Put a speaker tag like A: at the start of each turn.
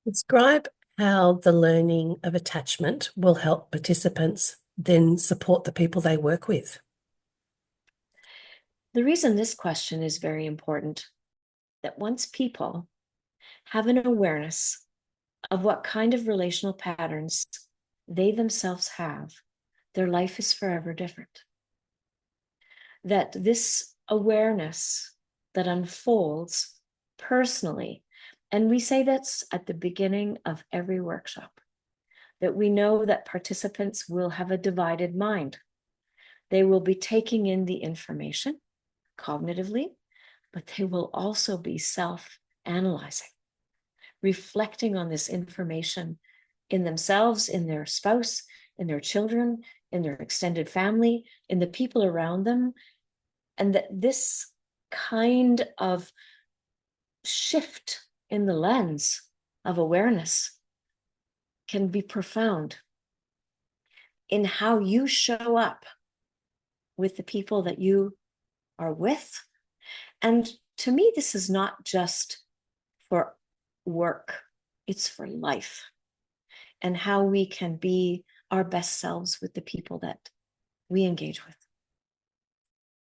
A: Describe how the learning of attachment will help participants then support the people they work with.
B: The reason this question is very important, that once people have an awareness of what kind of relational patterns they themselves have, their life is forever different. That this awareness that unfolds personally, and we say that's at the beginning of every workshop, that we know that participants will have a divided mind. They will be taking in the information cognitively, but they will also be self-analyzing, reflecting on this information in themselves, in their spouse, in their children, in their extended family, in the people around them. And that this kind of shift in the lens of awareness can be profound in how you show up with the people that you are with. And to me, this is not just for work, it's for life, and how we can be our best selves with the people that we engage with.